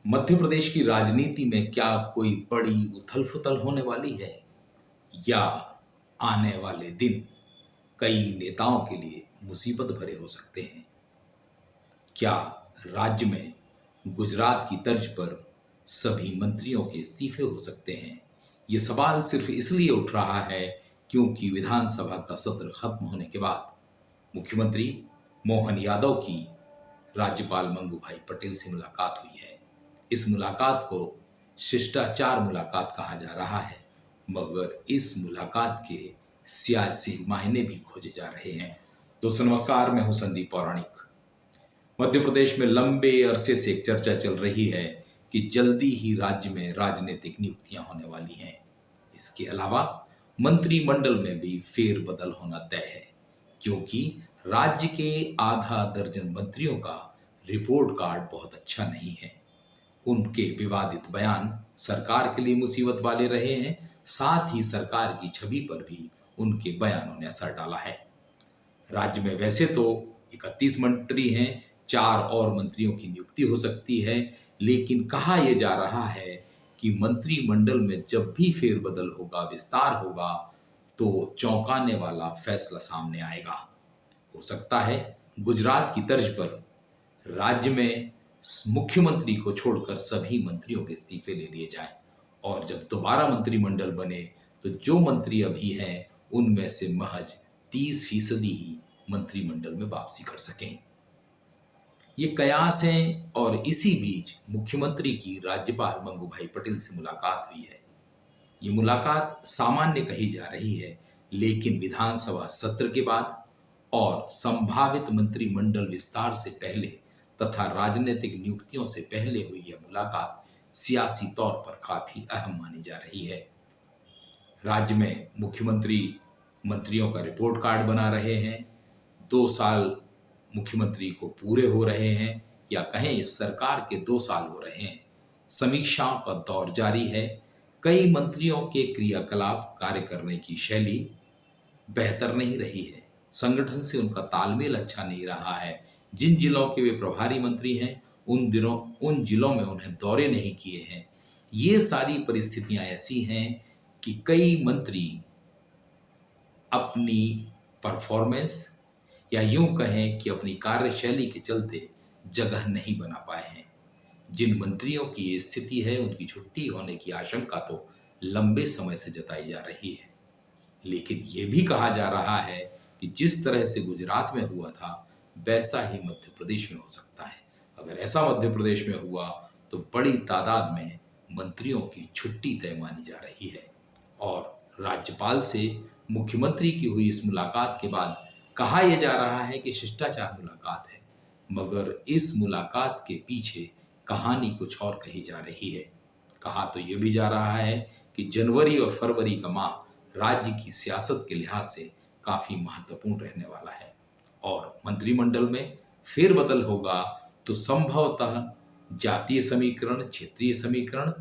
मध्य प्रदेश की राजनीति में क्या कोई बड़ी उथल-पुथल होने वाली है या आने वाले दिन कई नेताओं के लिए मुसीबत भरे हो सकते हैं? क्या राज्य में गुजरात की तर्ज पर सभी मंत्रियों के इस्तीफे हो सकते हैं? ये सवाल सिर्फ इसलिए उठ रहा है क्योंकि विधानसभा का सत्र खत्म होने के बाद मुख्यमंत्री मोहन यादव की राज्यपाल मंगू भाई पटेल से मुलाकात हुई है। इस मुलाकात को शिष्टाचार मुलाकात कहा जा रहा है, मगर इस मुलाकात के सियासी मायने भी खोजे जा रहे हैं। दोस्तों नमस्कार, मैं हूं संदीप पौराणिक। मध्य प्रदेश में लंबे अरसे से एक चर्चा चल रही है कि जल्दी ही राज्य में राजनीतिक नियुक्तियां होने वाली हैं। इसके अलावा मंत्रिमंडल में भी फेरबदल होना तय है, क्योंकि राज्य के आधा दर्जन मंत्रियों का रिपोर्ट कार्ड बहुत अच्छा नहीं है। उनके विवादित बयान सरकार के लिए मुसीबत वाले रहे हैं, साथ ही सरकार की छवि पर भी उनके बयानों ने असर डाला है। राज्य में वैसे तो 31 मंत्री हैं, 4 और मंत्रियों की नियुक्ति हो सकती है, लेकिन कहा यह जा रहा है कि मंत्रिमंडल में जब भी फेरबदल होगा, विस्तार होगा, तो चौंकाने वाला फैसला सामने आएगा। हो सकता है गुजरात की तर्ज पर राज्य में मुख्यमंत्री को छोड़कर सभी मंत्रियों के इस्तीफे ले लिए जाएं और जब दोबारा मंत्रिमंडल बने तो जो मंत्री अभी हैं उनमें से महज 30% ही मंत्रिमंडल में वापसी कर सकें। ये कयास हैं और इसी बीच मुख्यमंत्री की राज्यपाल मंगू भाई पटेल से मुलाकात हुई है। ये मुलाकात सामान्य कही जा रही है, लेकिन विधानसभा सत्र के बाद और संभावित मंत्रिमंडल विस्तार से पहले तथा राजनीतिक नियुक्तियों से पहले हुई यह मुलाकात सियासी तौर पर काफी अहम मानी जा रही है। राज्य में मुख्यमंत्री मंत्रियों का रिपोर्ट कार्ड बना रहे हैं। 2 साल मुख्यमंत्री को पूरे हो रहे हैं, या कहें इस सरकार के 2 साल हो रहे हैं। समीक्षाओं का दौर जारी है। कई मंत्रियों के क्रियाकलाप, कार्य करने की शैली बेहतर नहीं रही है। संगठन से उनका तालमेल अच्छा नहीं रहा है। जिन जिलों के वे प्रभारी मंत्री हैं उन जिलों में उन्हें दौरे नहीं किए हैं। ये सारी परिस्थितियां ऐसी हैं कि कई मंत्री अपनी परफॉर्मेंस या यूं कहें कि अपनी कार्यशैली के चलते जगह नहीं बना पाए हैं। जिन मंत्रियों की ये स्थिति है उनकी छुट्टी होने की आशंका तो लंबे समय से जताई जा रही है, लेकिन ये भी कहा जा रहा है कि जिस तरह से गुजरात में हुआ था वैसा ही मध्य प्रदेश में हो सकता है। अगर ऐसा मध्य प्रदेश में हुआ तो बड़ी तादाद में मंत्रियों की छुट्टी तय मानी जा रही है। और राज्यपाल से मुख्यमंत्री की हुई इस मुलाकात के बाद कहा यह जा रहा है कि शिष्टाचार मुलाकात है, मगर इस मुलाकात के पीछे कहानी कुछ और कही जा रही है। कहा तो यह भी जा रहा है कि जनवरी और फरवरी का माह राज्य की सियासत के लिहाज से काफी महत्वपूर्ण रहने वाला है और मंत्रिमंडल में फेरबदल होगा तो संभवतः जातीय समीकरण, क्षेत्रीय समीकरण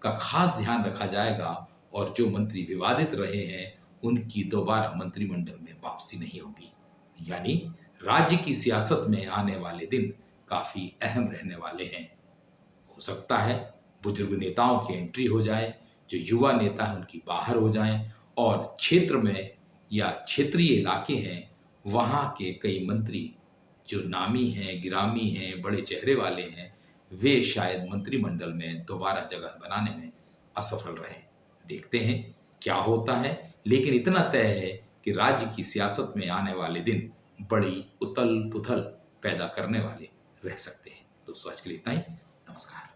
का खास ध्यान रखा जाएगा और जो मंत्री विवादित रहे हैं उनकी दोबारा मंत्रिमंडल में वापसी नहीं होगी। यानी राज्य की सियासत में आने वाले दिन काफी अहम रहने वाले हैं। हो सकता है बुजुर्ग नेताओं की एंट्री हो जाए, जो युवा नेता हैं उनकी बाहर हो जाएं और क्षेत्र में या क्षेत्रीय इलाके हैं वहाँ के कई मंत्री जो नामी हैं, गिरामी हैं, बड़े चेहरे वाले हैं, वे शायद मंत्रिमंडल में दोबारा जगह बनाने में असफल रहें। देखते हैं क्या होता है, लेकिन इतना तय है कि राज्य की सियासत में आने वाले दिन बड़ी उथल पुथल पैदा करने वाले रह सकते हैं। दोस्तों आज के लिए इतना ही। नमस्कार।